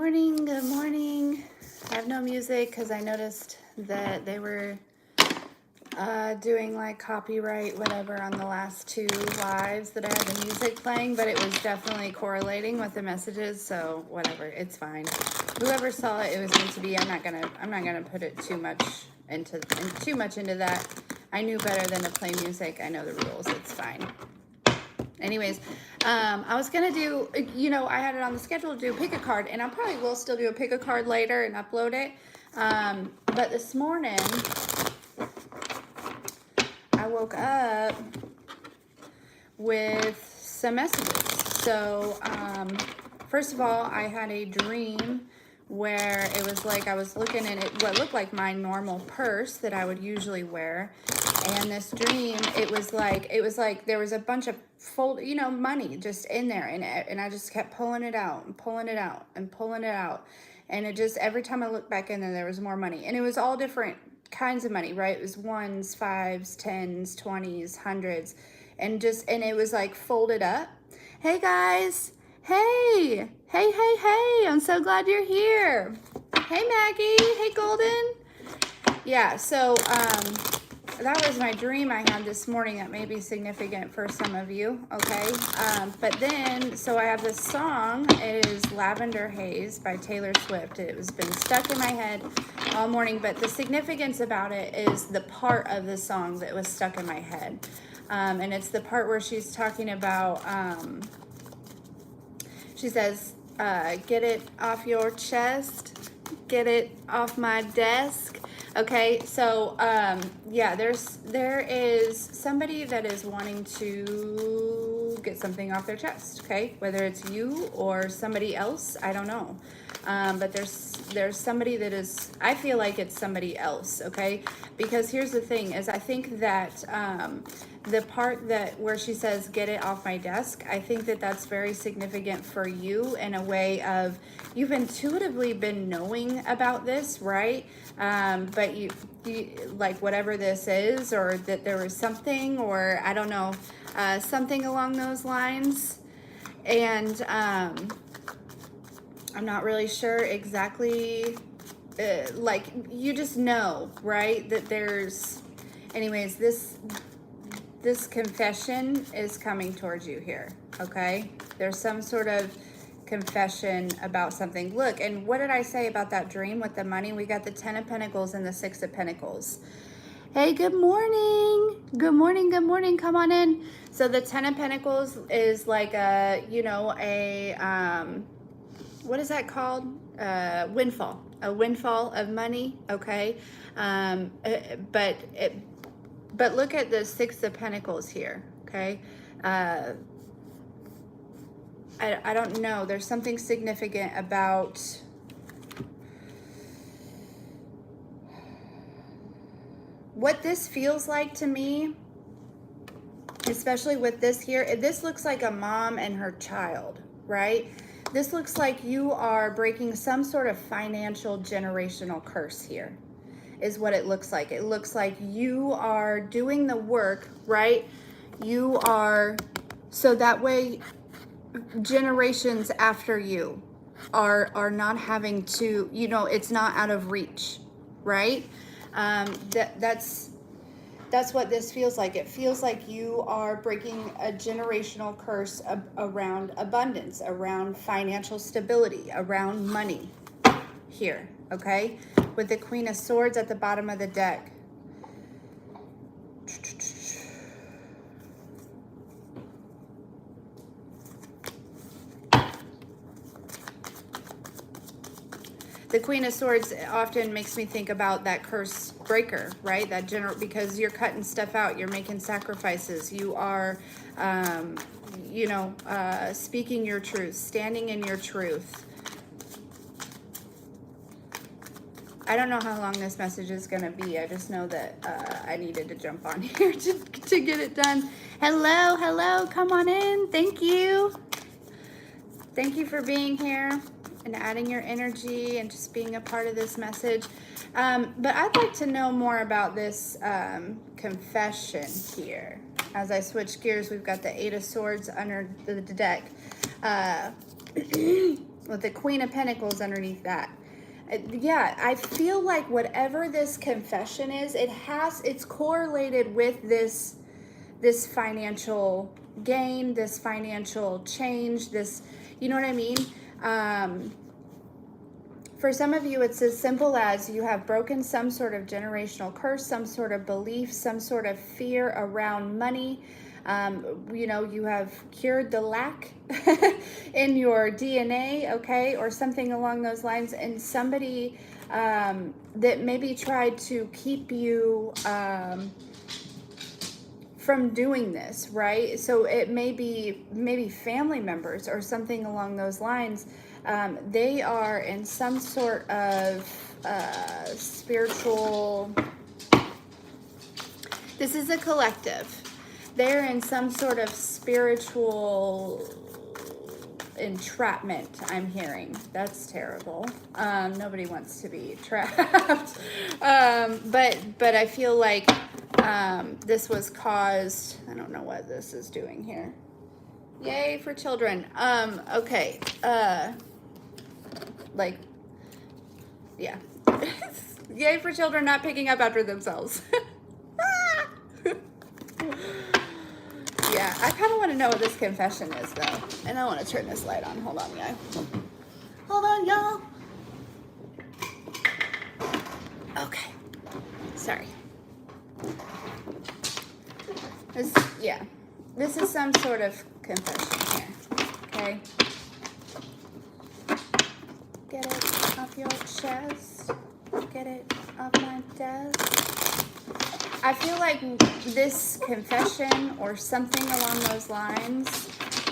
morning, good morning. I have no music because I noticed that they were doing like copyright whatever on the last two lives that I had the music playing, but it was definitely correlating with the messages, so whatever, it's fine. Whoever saw it, it was meant to be. I'm not gonna put it too much into that. I knew better than to play music. I know the rules, it's fine. Anyways, I was gonna do, I had it on the schedule to do pick a card, and I probably will still do a pick a card later and upload it. But this morning, I woke up with some messages. So, first of all, I had a dream where it was like I was looking in what looked like my normal purse that I would usually wear. And this dream, it was like there was a bunch of money just in there, and I just kept pulling it out and pulling it out and pulling it out. And it just, every time I looked back in there was more money. And it was all different kinds of money, right? It was ones, fives, tens, 20s, hundreds, and it was like folded up. Hey guys, hey, I'm so glad you're here. Hey Maggie, hey Golden. Yeah, so that was my dream I had this morning. That may be significant for some of you, okay? But then, so I have this song. It is Lavender Haze by Taylor Swift. It has been stuck in my head all morning, but the significance about it is the part of the song that was stuck in my head. And it's the part where she's talking about, she says, get it off your chest, get it off my desk. Okay, so yeah, there is somebody that is wanting to get something off their chest, okay? Whether it's you or somebody else, I don't know. But there's somebody that is, I feel like it's somebody else, okay? Because here's the thing, is I think that the part that where she says get it off my desk, I think that that's very significant for you in a way of you've intuitively been knowing about this, right? But you like whatever this is, or that there was something, or I don't know, something along those lines. And I'm not really sure exactly, like you just know, right? That there's, anyways, this confession is coming towards you here, okay? There's some sort of confession about something. Look, and what did I say about that dream with the money? We got the 10 of Pentacles and the 6 of Pentacles. Hey, good morning. Good morning, good morning. Come on in. So the 10 of Pentacles is like a, what is that called? Windfall. A windfall of money, okay? But look at the 6 of Pentacles here, okay? I don't know. There's something significant about what this feels like to me, especially with this here. This looks like a mom and her child, right? This looks like you are breaking some sort of financial generational curse here, is what it looks like. It looks like you are doing the work, right? You are, so that way generations after you are not having to, it's not out of reach, right? That's what this feels like. It feels like you are breaking a generational curse around abundance, around financial stability, around money here, okay? With the Queen of Swords at the bottom of the deck. The Queen of Swords often makes me think about that curse breaker, right? Because you're cutting stuff out, you're making sacrifices, you are, speaking your truth, standing in your truth. I don't know how long this message is going to be. I just know that I needed to jump on here to get it done. Hello, come on in. Thank you. Thank you for being here and adding your energy and just being a part of this message. But I'd like to know more about this confession here. As I switch gears, we've got the 8 of Swords under the deck. with the Queen of Pentacles underneath that. Yeah, I feel like whatever this confession is, it's correlated with this financial gain, this financial change, this, you know what I mean? For some of you, it's as simple as you have broken some sort of generational curse, some sort of belief, some sort of fear around money. You know, you have cured the lack in your DNA, okay, or something along those lines. And somebody that maybe tried to keep you from doing this, right? So it may be maybe family members or something along those lines. They are in some sort of spiritual, this is a collective. They're in some sort of spiritual entrapment, I'm hearing. That's terrible. Nobody wants to be trapped. But I feel like this was caused, I don't know what this is doing here. Yay for children. Okay. Like, yeah. Yay for children not picking up after themselves. Yeah, I kind of want to know what this confession is, though. And I want to turn this light on. Hold on, y'all. Hold on, y'all. Okay. Sorry. This is some sort of confession here. Okay. Get it off your chest. Get it off my desk. I feel like this confession or something along those lines,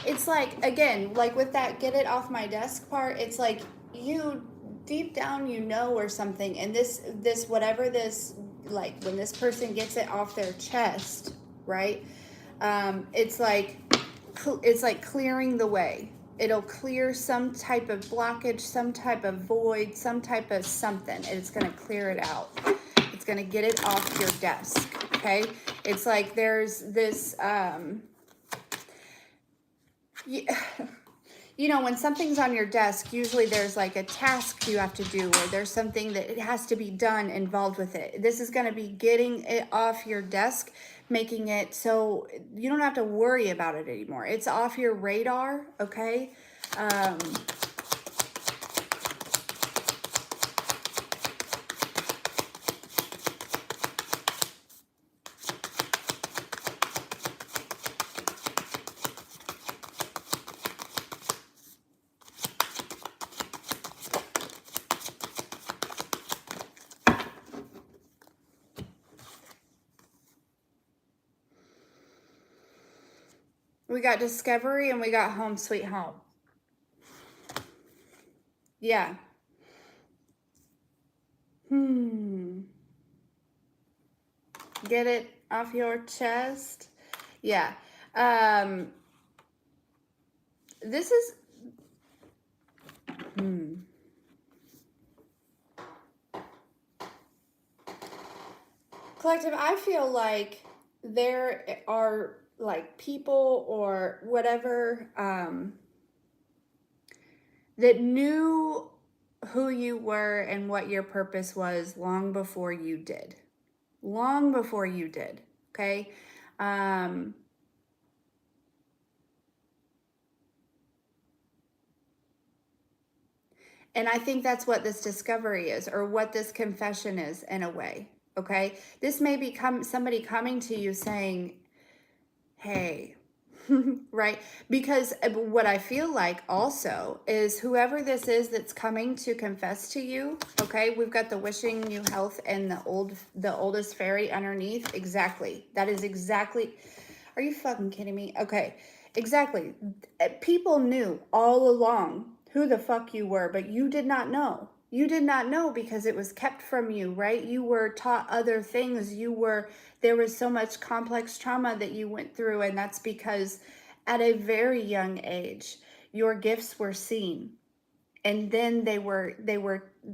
it's like, again, like with that get it off my desk part, it's like you deep down, you know, or something. And this whatever this, like when this person gets it off their chest, right? It's like clearing the way. It'll clear some type of blockage, some type of void, some type of something. And it's going to clear it out. It's going to get it off your desk, okay? It's like there's this, you know, when something's on your desk, usually there's like a task you have to do, or there's something that it has to be done involved with it. This is going to be getting it off your desk, making it so you don't have to worry about it anymore. It's off your radar, okay? We got discovery and we got home sweet home. Yeah. Get it off your chest. Yeah. This is collective. I feel like there are like people or whatever that knew who you were and what your purpose was long before you did. Long before you did. Okay. And I think that's what this discovery is, or what this confession is in a way. Okay. This may be somebody coming to you saying, hey, right? Because what I feel like also is whoever this is that's coming to confess to you, okay, we've got the wishing you health and the oldest fairy underneath. Exactly. That is exactly. Are you fucking kidding me? Okay. Exactly. People knew all along who the fuck you were, but you did not know. You did not know because it was kept from you, right? You were taught other things. There was so much complex trauma that you went through, and that's because at a very young age, your gifts were seen, and then they were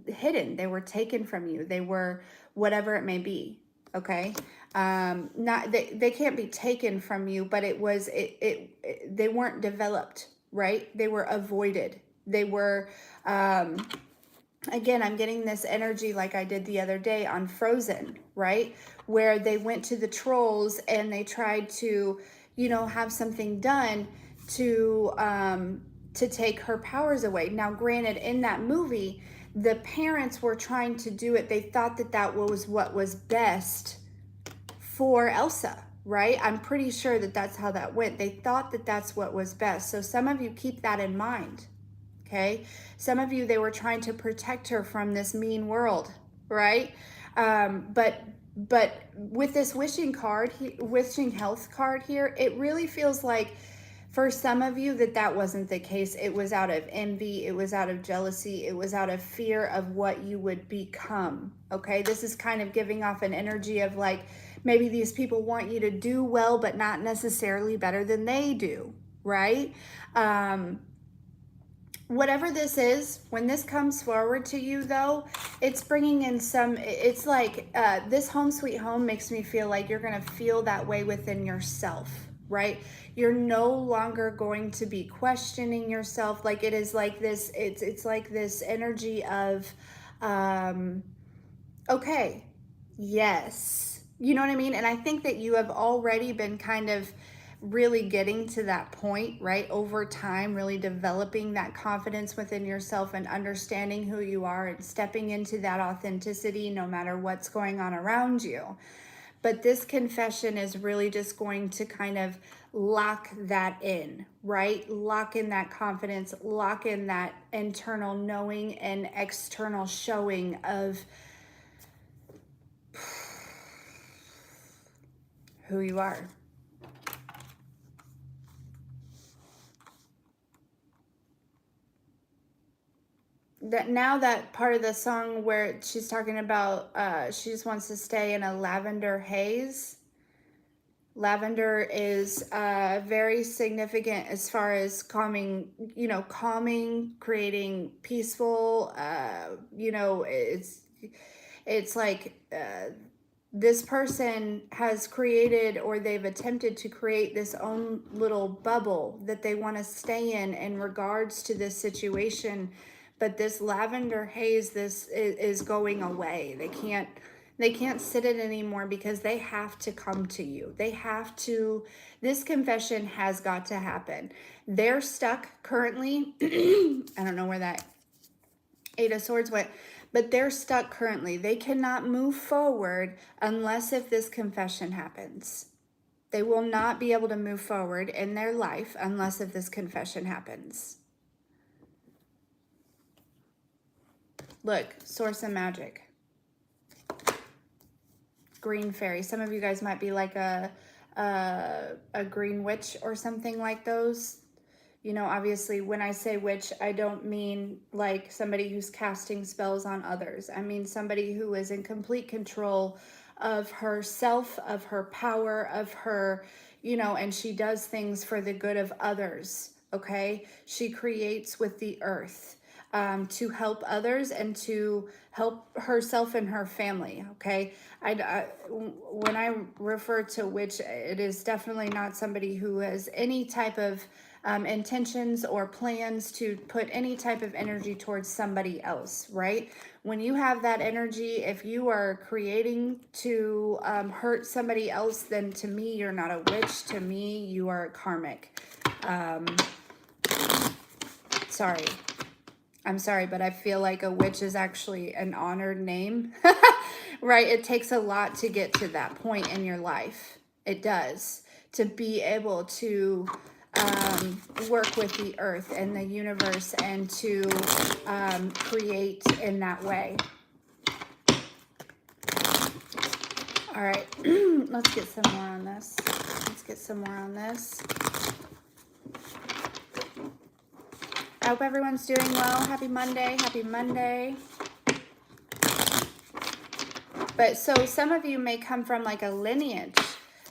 hidden. They were taken from you. They were whatever it may be. Okay. They can't be taken from you, but they weren't developed, right? They were avoided. They were, again, I'm getting this energy like I did the other day on Frozen, right? Where they went to the trolls and they tried to, have something done to take her powers away. Now, granted, in that movie, the parents were trying to do it. They thought that that was what was best for Elsa, right? I'm pretty sure that that's how that went. They thought that that's what was best. So some of you keep that in mind. Okay, some of you, they were trying to protect her from this mean world, right? But with this wishing health card here, it really feels like for some of you that wasn't the case. It was out of envy, it was out of jealousy, it was out of fear of what you would become. Okay, this is kind of giving off an energy of like maybe these people want you to do well, but not necessarily better than they do, right? Whatever this is, when this comes forward to you though, it's bringing in it's like this home sweet home makes me feel like you're going to feel that way within yourself, right? You're no longer going to be questioning yourself. Like it is like this, it's like this energy of, okay, yes, you know what I mean? And I think that you have already been kind of really getting to that point, right? Over time, really developing that confidence within yourself and understanding who you are and stepping into that authenticity no matter what's going on around you. But this confession is really just going to kind of lock that in, right? Lock in that confidence, lock in that internal knowing and external showing of who you are. That now that part of the song where she's talking about she just wants to stay in a lavender haze. Lavender is very significant as far as calming, creating peaceful, it's like this person has created or they've attempted to create this own little bubble that they want to stay in regards to this situation. But this lavender haze, this is going away. They can't sit it anymore because they have to come to you. This confession has got to happen. They're stuck currently. I don't know where that Eight of Swords went, but they're stuck currently. They cannot move forward unless if this confession happens. They will not be able to move forward in their life unless if this confession happens. Look, Source of Magic. Green fairy. Some of you guys might be like a green witch or something like those. Obviously when I say witch, I don't mean like somebody who's casting spells on others. I mean somebody who is in complete control of herself, of her power, of her, and she does things for the good of others. Okay. She creates with the earth. To help others and to help herself and her family. Okay. When I refer to witch, it is definitely not somebody who has any type of intentions or plans to put any type of energy towards somebody else, right? When you have that energy, if you are creating to hurt somebody else, then to me, you're not a witch. To me, you are karmic. Sorry. I'm sorry, but I feel like a witch is actually an honored name, right? It takes a lot to get to that point in your life. It does. To be able to work with the earth and the universe and to create in that way. All right, let's get some more on this. I hope everyone's doing well. Happy Monday. But so some of you may come from like a lineage,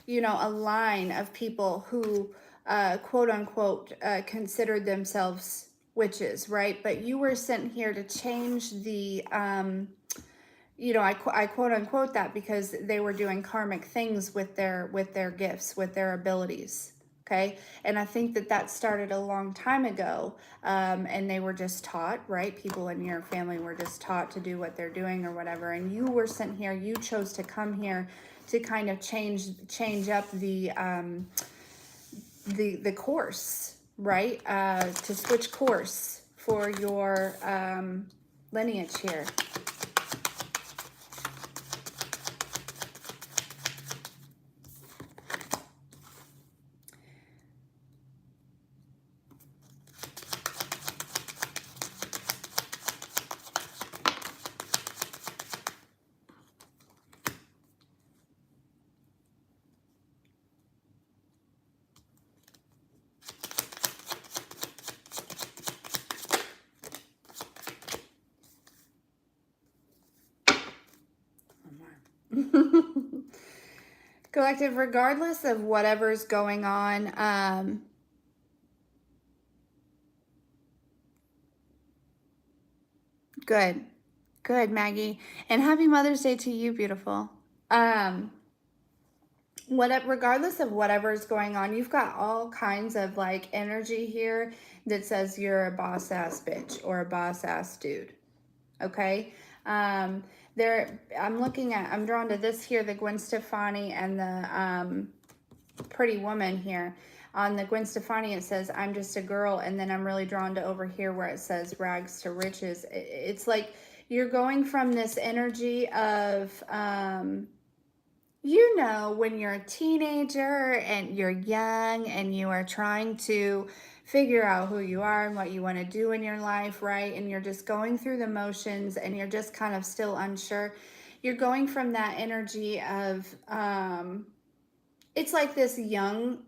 a line of people who, quote unquote, considered themselves witches, right? But you were sent here to change the, I quote unquote that because they were doing karmic things with their gifts, with their abilities. Okay. And I think that that started a long time ago. And they were just taught, right? People in your family were just taught to do what they're doing or whatever. And you were sent here, you chose to come here to kind of change up the course, right? To switch course for your lineage here. Collective, regardless of whatever's going on, good. Good, Maggie. And happy Mother's Day to you, beautiful. Regardless of whatever's going on, you've got all kinds of like energy here that says you're a boss ass bitch or a boss ass dude. Okay. I'm drawn to this here, the Gwen Stefani and the Pretty Woman here. On the Gwen Stefani, it says, I'm just a girl. And then I'm really drawn to over here where it says rags to riches. It's like you're going from this energy of, you know, when you're a teenager and you're young and you are trying to figure out who you are and what you want to do in your life, right? And you're just going through the motions and you're just kind of still unsure. You're going from that energy of, it's like this young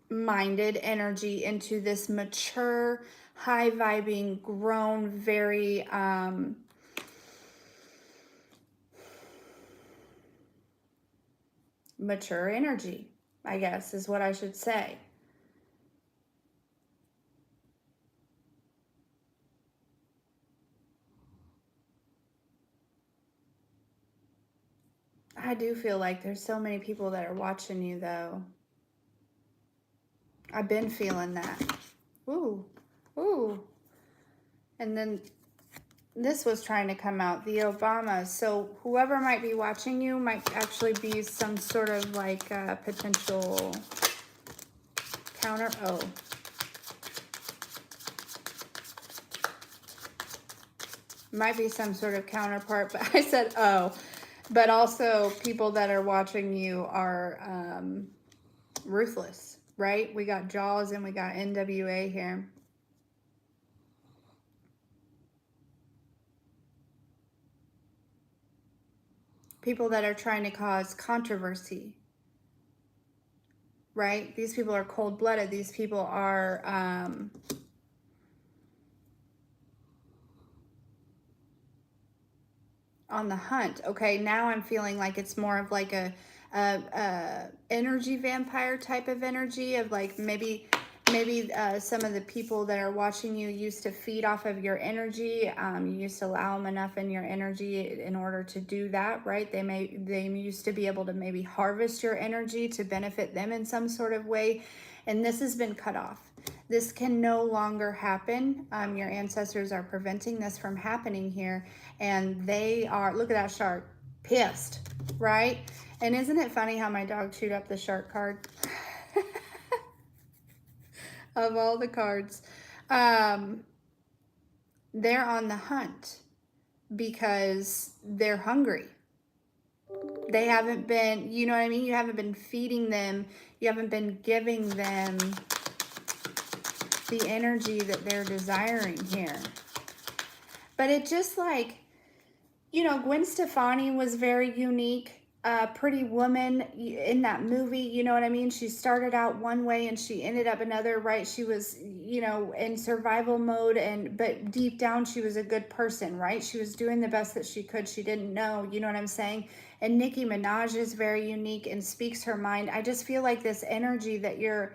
minded energy into this mature, high vibing, grown, very, mature energy, I guess is what I should say. I do feel like there's so many people that are watching you, though. I've been feeling that. Ooh, ooh. And then this was trying to come out, the Obamas. So whoever might be watching you might actually be some sort of like potential counter. Oh. Might be some sort of counterpart, but I said, oh. But also people that are watching you are ruthless, right? We got Jaws and we got NWA here. People that are trying to cause controversy, right? These people are cold-blooded. These people are on the hunt. Okay, now I'm feeling like it's more of like a energy vampire type of energy of like maybe some of the people that are watching you used to feed off of your energy. You used to allow them enough in your energy in order to do that, right? They used to be able to maybe harvest your energy to benefit them in some sort of way, and this has been cut off. This can no longer happen. Your ancestors are preventing this from happening here, and they are, look at that shark, pissed, right? And isn't it funny how my dog chewed up the shark card? Of all the cards. They're on the hunt because they're hungry. They haven't been, you know what I mean? You haven't been feeding them. You haven't been giving them the energy that they're desiring here. But it just like, you know, Gwen Stefani was very unique. Pretty Woman in that movie, you know what I mean? She started out one way and she ended up another, right? She was, you know, in survival mode, but deep down she was a good person, right? She was doing the best that she could. She didn't know, you know what I'm saying? And Nicki Minaj is very unique and speaks her mind. I just feel like this energy that you're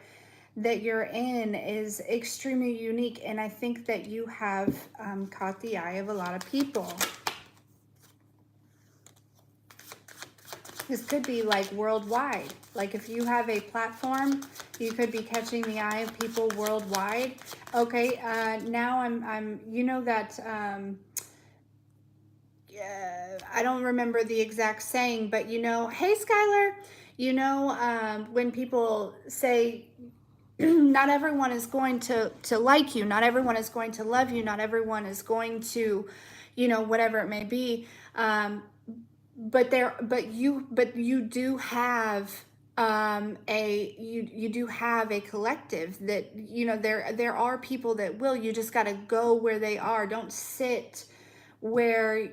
in is extremely unique, and I think that you have caught the eye of a lot of people. This could be like worldwide. Like if you have a platform, you could be catching the eye of people worldwide. Okay, now I'm you know that, I don't remember the exact saying, but you know, hey Skylar, you know, when people say, not everyone is going to like you, not everyone is going to love you, not everyone is going to, you know, whatever it may be. But you do have you do have a collective that, you know, there are people that will. You just got to go where they are. Don't sit where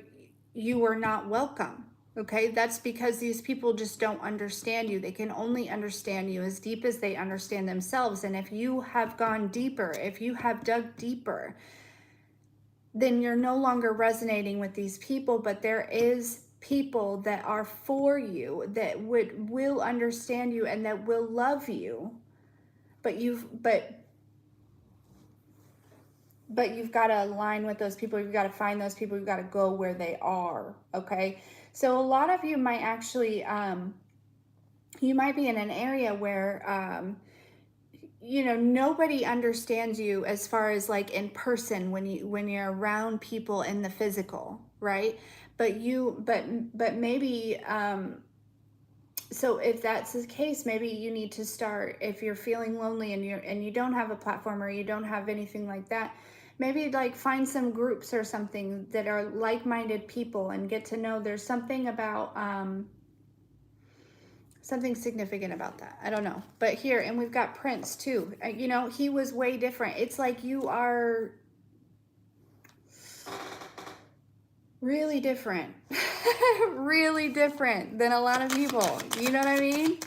you are not welcome. Okay, that's because these people just don't understand you. They can only understand you as deep as they understand themselves. And if you have gone deeper, if you have dug deeper, then you're no longer resonating with these people. But there is people that are for you, that will understand you and that will love you. But you've got to align with those people. You've got to find those people. You've got to go where they are. Okay, so a lot of you might actually you might be in an area where you know, nobody understands you as far as like in person, when you're around people in the physical, right? But maybe so if that's the case, maybe you need to start, if you're feeling lonely and you don't have a platform or you don't have anything like that, maybe like find some groups or something that are like-minded people and get to know. There's something about something significant about that. I don't know. But here, and we've got Prince too. You know, he was way different. It's like you are really different. Really different than a lot of people. You know what I mean?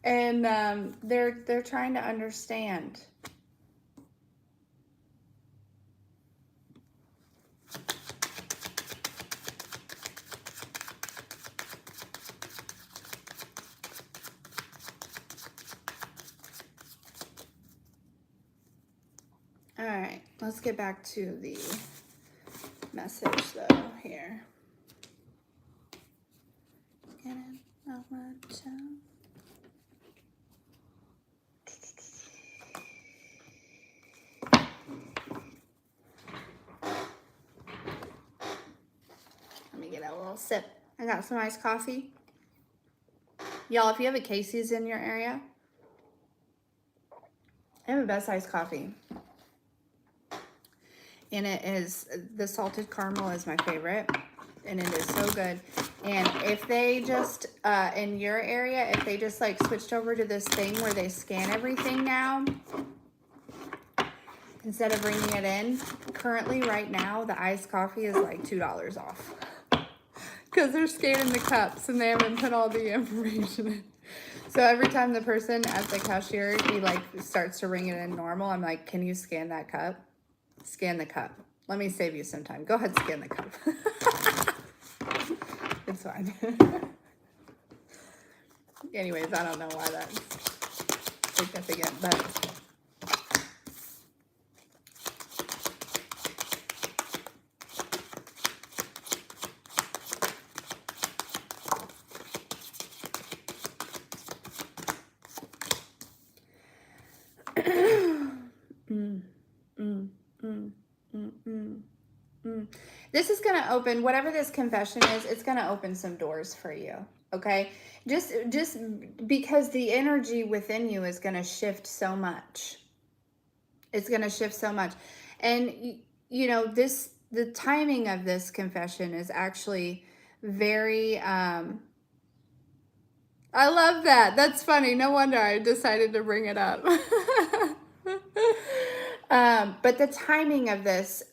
And they're trying to understand. All right, let's get back to the message though here. Get it off my chest. Let me get a little sip. I got some iced coffee. Y'all, if you have a Casey's in your area, I have the best iced coffee. And it is, the salted caramel is my favorite. And it is so good. And if they just, in your area, if they just like switched over to this thing where they scan everything now, instead of bringing it in, currently right now, the iced coffee is like $2 off. Because they're scanning the cups and they haven't put all the information in. So every time the person at the cashier, he like starts to ring it in normal, I'm like, can you scan that cup? Scan the cup. Let me save you some time. Go ahead, scan the cup. It's fine. Anyways, I don't know why that's significant, but this is going to open, whatever this confession is, it's going to open some doors for you. Okay, just because the energy within you is going to shift so much. It's going to shift so much. And you know, the timing of this confession is actually very I love that. That's funny. No wonder I decided to bring it up. But the timing of this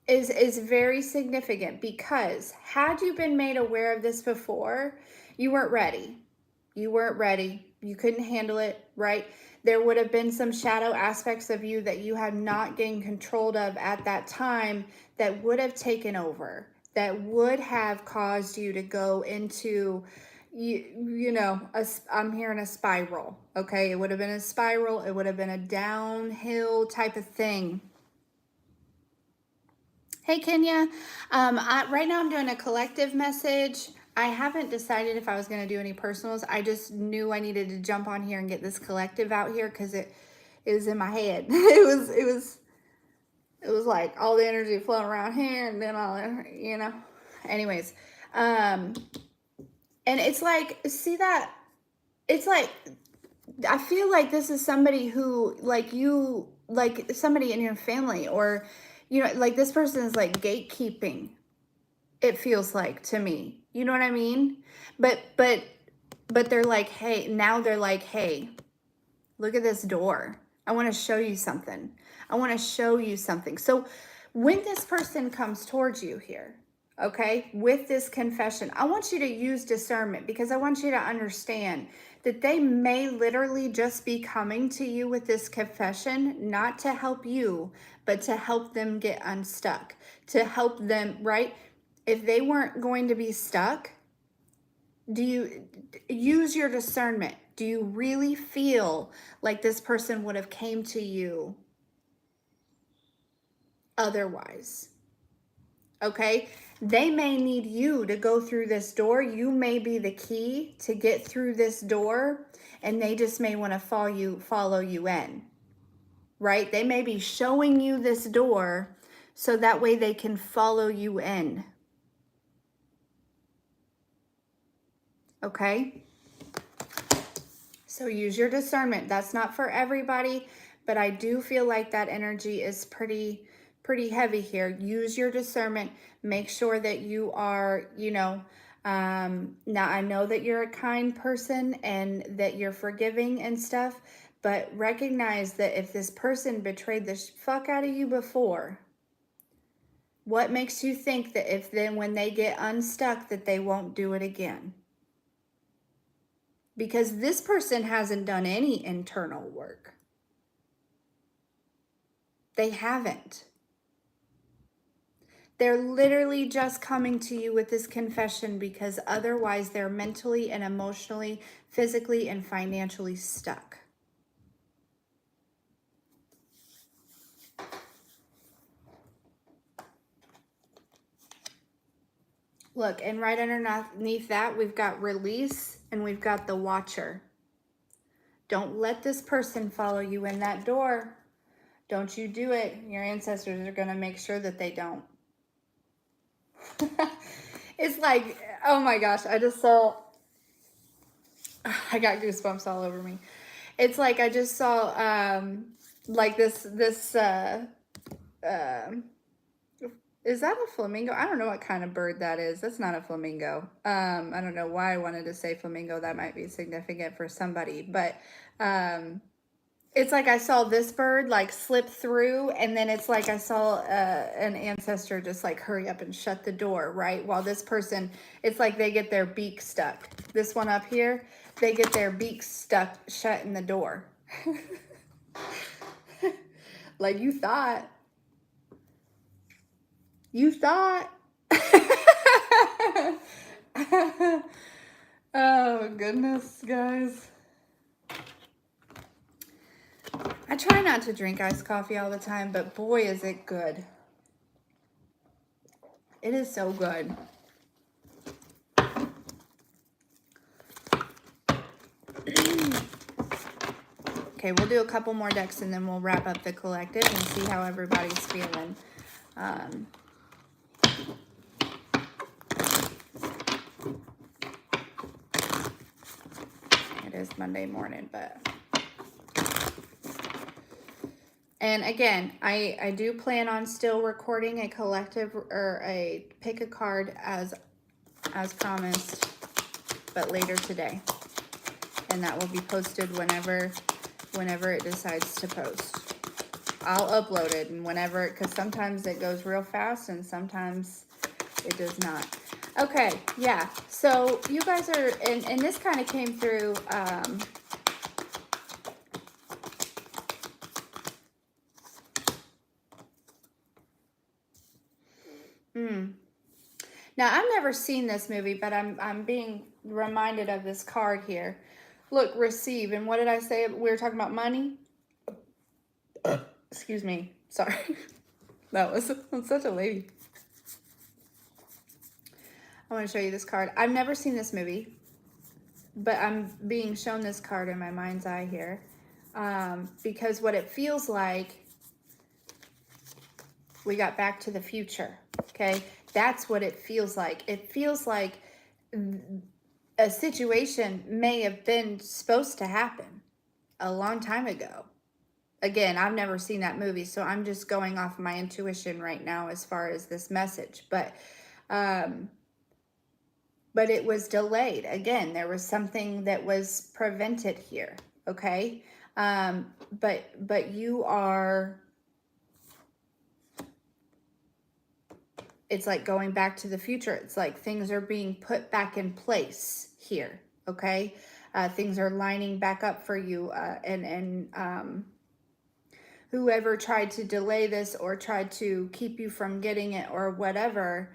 is very significant, because had you been made aware of this before, you weren't ready. You weren't ready. You couldn't handle it, right? There would have been some shadow aspects of you that you had not gained control of at that time that would have taken over, that would have caused you to go into, you know, I'm hearing a spiral, okay? It would have been a spiral. It would have been a downhill type of thing. Hey, Kenya. Right now I'm doing a collective message. I haven't decided if I was going to do any personals. I just knew I needed to jump on here and get this collective out here because it was in my head. It was like all the energy flowing around here and then all, you know. Anyways, and it's like, see that? It's like, I feel like this is somebody who, like you, like somebody in your family, or, you know, like this person is like gatekeeping. It feels like to me, you know what I mean? But they're like, hey, now they're like, hey, look at this door. I want to show you something. I want to show you something. So when this person comes towards you here, okay, with this confession, I want you to use discernment, because I want you to understand that they may literally just be coming to you with this confession, not to help you, but to help them get unstuck, to help them, right? If they weren't going to be stuck, do you use your discernment? Do you really feel like this person would have came to you otherwise? Okay? They may need you to go through this door. You may be the key to get through this door, and they just may want to follow you in. Right? They may be showing you this door so that way they can follow you in. Okay? So use your discernment. That's not for everybody, but I do feel like that energy is pretty heavy here. Use your discernment. Make sure that you are, you know, now I know that you're a kind person and that you're forgiving and stuff, but recognize that if this person betrayed the fuck out of you before, what makes you think that if then when they get unstuck that they won't do it again? Because this person hasn't done any internal work. They haven't. They're literally just coming to you with this confession because otherwise they're mentally and emotionally, physically and financially stuck. Look, and right underneath that, we've got release and we've got the watcher. Don't let this person follow you in that door. Don't you do it. Your ancestors are going to make sure that they don't. It's like, oh my gosh, I just saw, I got goosebumps all over me. It's like I just saw like this is that a flamingo? I don't know what kind of bird that is. That's not a flamingo. I don't know why I wanted to say flamingo. That might be significant for somebody, but it's like I saw this bird like slip through, and then it's like I saw an ancestor just like hurry up and shut the door, right? While this person, it's like they get their beak stuck. This one up here, they get their beak stuck shut in the door. Like you thought. You thought. Oh, goodness, guys. I try not to drink iced coffee all the time, but boy, is it good. It is so good. Okay, we'll do a couple more decks and then we'll wrap up the collective and see how everybody's feeling. It is Monday morning, but... And again, I do plan on still recording a collective or a pick a card as promised, but later today. And that will be posted whenever it decides to post. I'll upload it and whenever, because sometimes it goes real fast and sometimes it does not. Okay, yeah. So you guys are, and this kind of came through, Now, I've never seen this movie, but I'm being reminded of this card here. Look, receive. And what did I say? We were talking about money. Excuse me. Sorry. I'm such a lady. I want to show you this card. I've never seen this movie, but I'm being shown this card in my mind's eye here. Because what it feels like, we got Back to the Future, okay? That's what it feels like. It feels like a situation may have been supposed to happen a long time ago. Again, I've never seen that movie, so I'm just going off my intuition right now as far as this message. But it was delayed. Again, there was something that was prevented here, okay? But you are, it's like going back to the future. It's like things are being put back in place here, okay? Things are lining back up for you, and whoever tried to delay this or tried to keep you from getting it or whatever,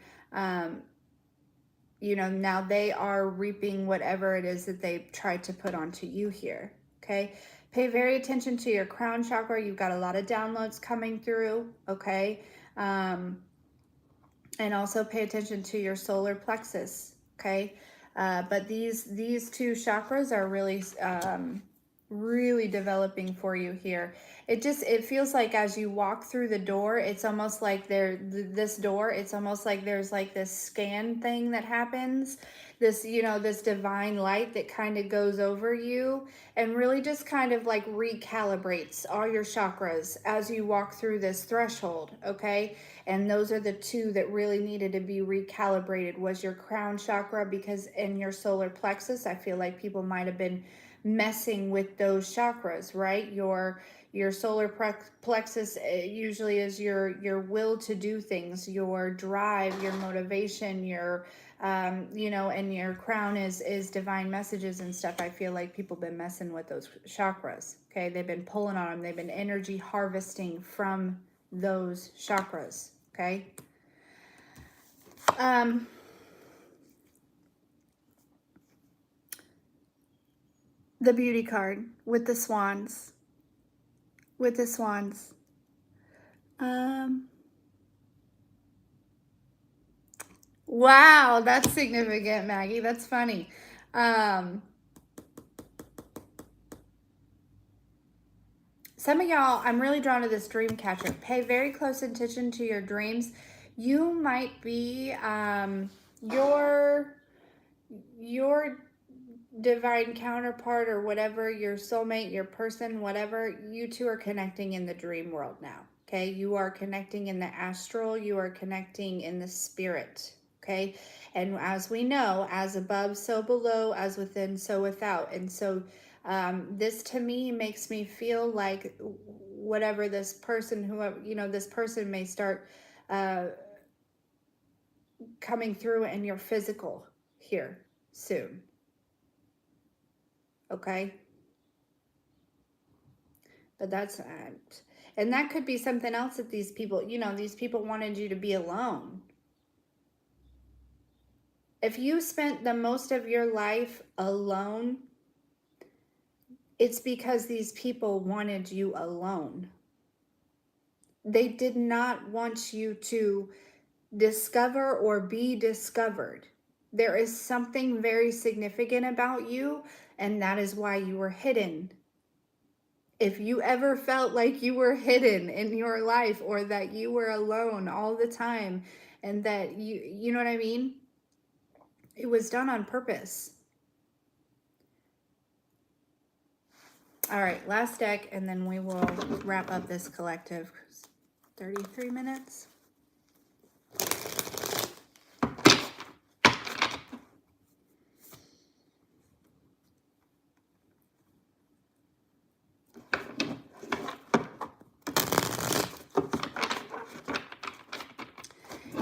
you know, now they are reaping whatever it is that they tried to put onto you here, okay? Pay very attention to your crown chakra. You've got a lot of downloads coming through, okay? And also pay attention to your solar plexus, okay? But these two chakras are really really developing for you here. It feels like as you walk through the door, it's almost like this door, it's almost like there's like this scan thing that happens, this, you know, this divine light that kind of goes over you and really just kind of like recalibrates all your chakras as you walk through this threshold, okay? And those are the two that really needed to be recalibrated, was your crown chakra, because in your solar plexus, I feel like people might have been messing with those chakras, right? Your solar plexus usually is your will to do things, your drive, your motivation, your you know, and your crown is divine messages and stuff. I feel like people been messing with those chakras, okay? They've been pulling on them. They've been energy harvesting from those chakras, okay? The beauty card with the swans. With the swans. Wow, that's significant, Maggie. That's funny. Some of y'all, I'm really drawn to this dream catcher. Pay very close attention to your dreams. You might be your divine counterpart or whatever, your soulmate, your person, whatever, you two are connecting in the dream world now, okay? You are connecting in the astral, you are connecting in the spirit, okay? And as we know, as above, so below, as within, so without. And so this to me makes me feel like whatever this person, whoever, you know, this person may start coming through in your physical here soon. Okay, but that's and that could be something else that these people, you know, these people wanted you to be alone. If you spent the most of your life alone, it's because these people wanted you alone. They did not want you to discover or be discovered. There is something very significant about you, and that is why you were hidden. If you ever felt like you were hidden in your life, or that you were alone all the time, and that you know what I mean? It was done on purpose. All right, last deck, and then we will wrap up this collective. 33 minutes.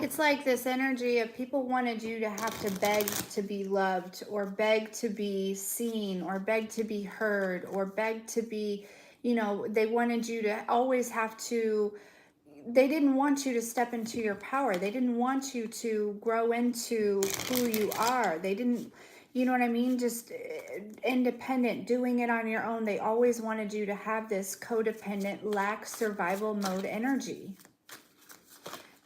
It's like this energy of people wanted you to have to beg to be loved, or beg to be seen, or beg to be heard, or beg to be, you know, they wanted you to always have to, they didn't want you to step into your power. They didn't want you to grow into who you are. They didn't, you know what I mean? Just independent, doing it on your own. They always wanted you to have this codependent, lack survival mode energy.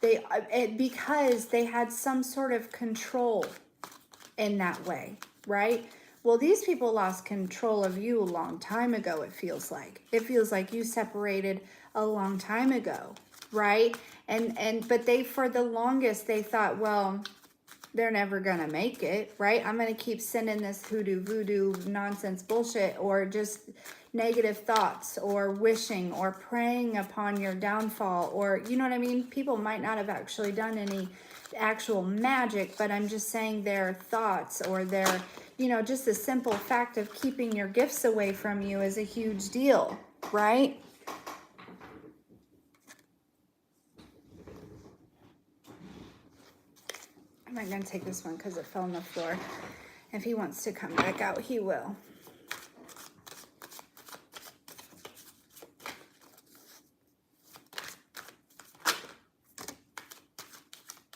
Because they had some sort of control in that way, right? Well, these people lost control of you a long time ago, it feels like. It feels like you separated a long time ago, right? But they, for the longest, they thought, well, they're never gonna make it, right? I'm gonna keep sending this hoodoo voodoo nonsense bullshit, or just negative thoughts, or wishing, or praying upon your downfall, or you know what I mean? People might not have actually done any actual magic, but I'm just saying their thoughts, or their, you know, just the simple fact of keeping your gifts away from you is a huge deal, right? I'm not gonna take this one because it fell on the floor. If he wants to come back out, he will.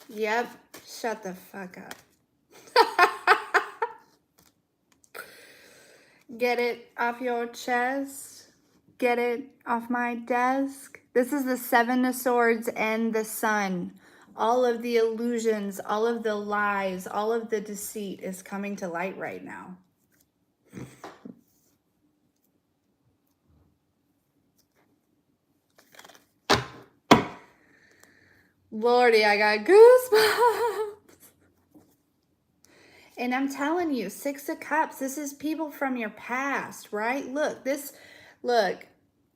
Yep, shut the fuck up. Get it off your chest. Get it off my desk. This is the Seven of Swords and the Sun. All of the illusions, all of the lies, all of the deceit is coming to light right now. Lordy, I got goosebumps. And I'm telling you, Six of Cups, this is people from your past, right? Look,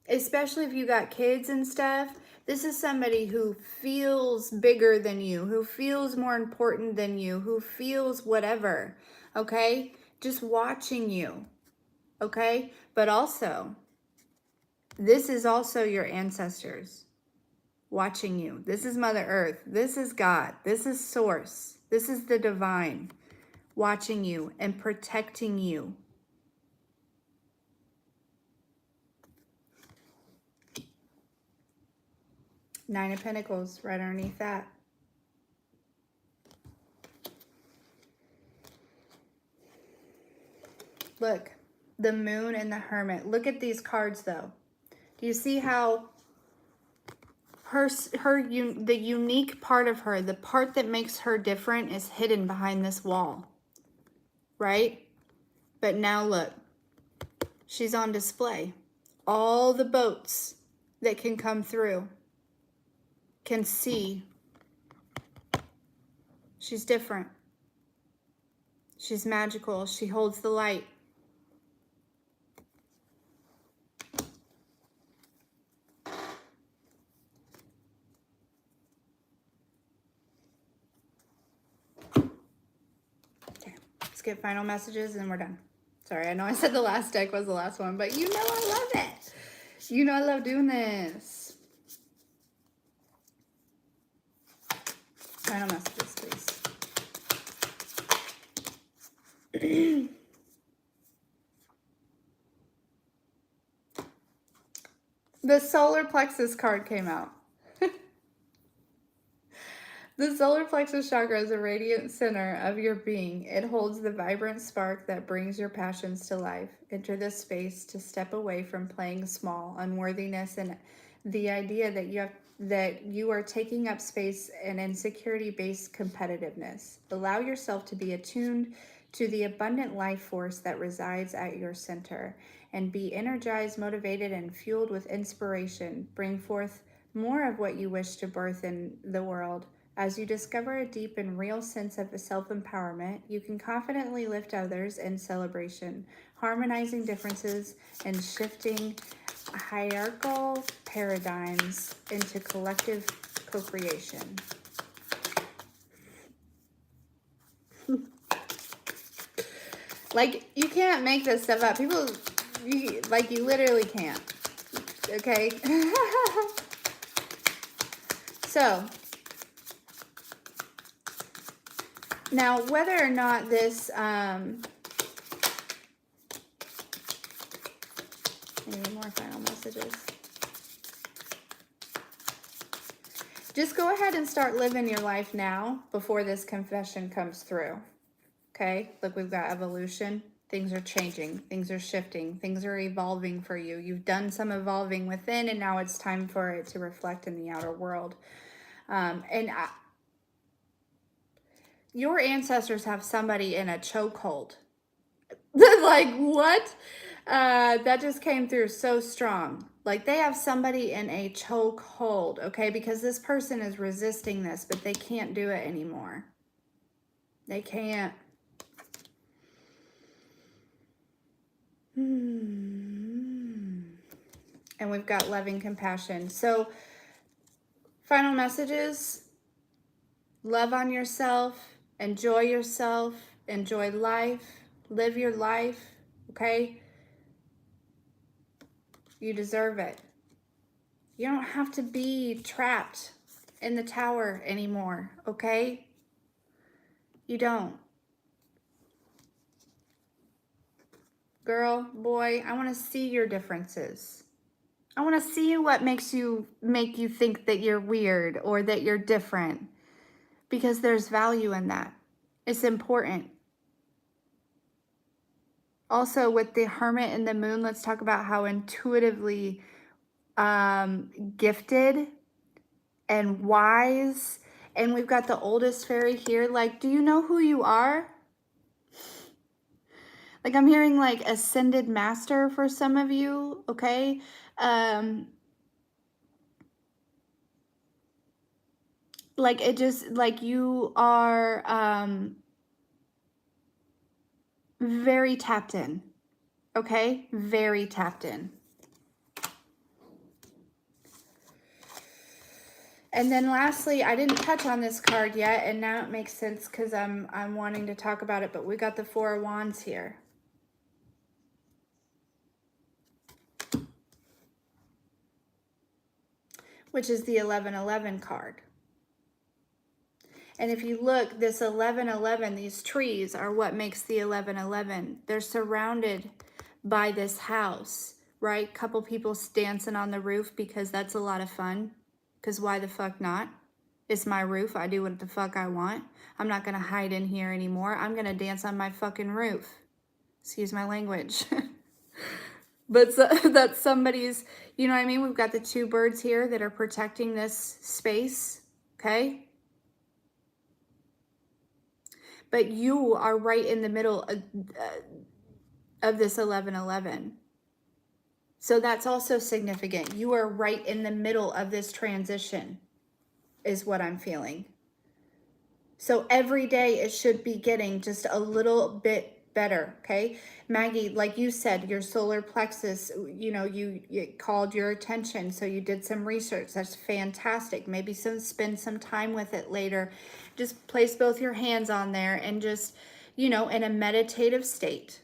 especially if you got kids and stuff, this is somebody who feels bigger than you, who feels more important than you, who feels whatever, okay? Just watching you, okay? But also, this is also your ancestors watching you. This is Mother Earth. This is God. This is Source. This is the divine watching you and protecting you. Nine of Pentacles right underneath that. Look, the Moon and the Hermit. Look at these cards though. Do you see how the unique part of her, the part that makes her different, is hidden behind this wall, right? But now look, she's on display. All the boats that can come through can see she's different. She's magical. She holds the light. Okay, let's get final messages and we're done. Sorry, I know I said the last deck was the last one, but you know I love it. You know I love doing this. Final messages, please. The solar plexus card came out. The solar plexus chakra is a radiant center of your being. It holds the vibrant spark that brings your passions to life. Enter this space to step away from playing small, unworthiness, and the idea that you are taking up space and insecurity-based competitiveness. Allow yourself to be attuned to the abundant life force that resides at your center, and be energized, motivated, and fueled with inspiration. Bring forth more of what you wish to birth in the world. As you discover a deep and real sense of self-empowerment, you can confidently lift others in celebration, harmonizing differences and shifting hierarchical paradigms into collective co-creation. Like, you can't make this stuff up. People, you literally can't. Okay? So, now, whether or not this, any more final messages? Just go ahead and start living your life now before this confession comes through. Okay? Look, we've got evolution. Things are changing. Things are shifting. Things are evolving for you. You've done some evolving within, and now it's time for it to reflect in the outer world. Your ancestors have somebody in a chokehold. Like, what? That just came through so strong. Like, they have somebody in a chokehold, okay? Because this person is resisting this, but they can't do it anymore. They can't. And we've got loving compassion. So, final messages: love on yourself, enjoy life, live your life, okay? You deserve it. You don't have to be trapped in the tower anymore, okay? You don't. Girl, boy, I want to see your differences. I want to see what make you think that you're weird or that you're different, because there's value in that. It's important. Also, with the Hermit and the Moon, let's talk about how intuitively gifted and wise. And we've got the oldest fairy here. Like, do you know who you are? Like, I'm hearing like ascended master for some of you, okay? Like, it just, like, you are very tapped in, okay? Very tapped in. And then lastly, I didn't touch on this card yet, and now it makes sense because I'm wanting to talk about it, but we got the Four of Wands here. Which is the 1111 card. And if you look, this 1111, these trees are what makes the 1111. They're surrounded by this house, right? Couple people dancing on the roof because that's a lot of fun. Because why the fuck not? It's my roof. I do what the fuck I want. I'm not going to hide in here anymore. I'm going to dance on my fucking roof. Excuse my language. But so, that's somebody's, you know what I mean? We've got the two birds here that are protecting this space, okay? But you are right in the middle of this 1111. So that's also significant. You are right in the middle of this transition, is what I'm feeling. So every day it should be getting just a little bit better, okay? Maggie, like you said, your solar plexus, you know, it called your attention, so you did some research. That's fantastic. Maybe spend some time with it later. Just place both your hands on there and just, you know, in a meditative state,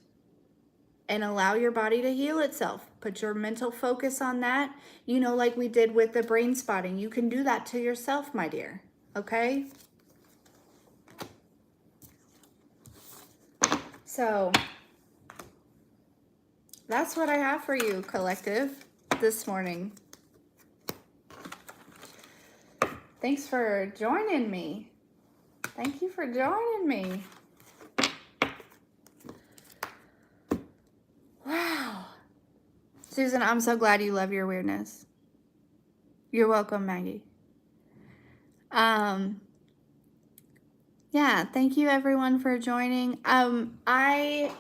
and allow your body to heal itself. Put your mental focus on that, you know, like we did with the brain spotting. You can do that to yourself, my dear, okay? So that's what I have for you, collective, this morning. Thanks for joining me. Thank you for joining me. Wow. Susan, I'm so glad you love your weirdness. You're welcome, Maggie. Yeah, thank you everyone for joining. I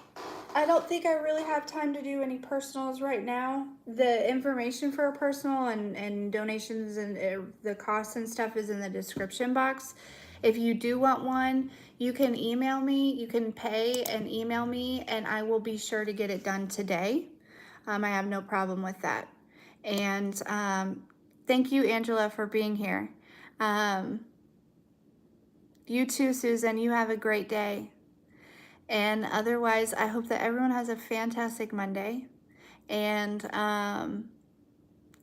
don't think I really have time to do any personals right now. The information for a personal and donations and the costs and stuff is in the description box. If you do want one, you can email me. You can pay and email me, and I will be sure to get it done today. I have no problem with that. And thank you, Angela, for being here. You too, Susan. You have a great day. And otherwise, I hope that everyone has a fantastic Monday. And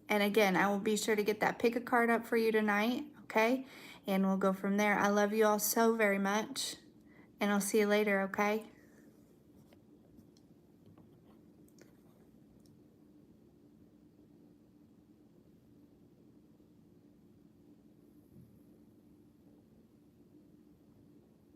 again, I will be sure to get that pick a card up for you tonight, okay? And we'll go from there. I love you all so very much. And I'll see you later, okay?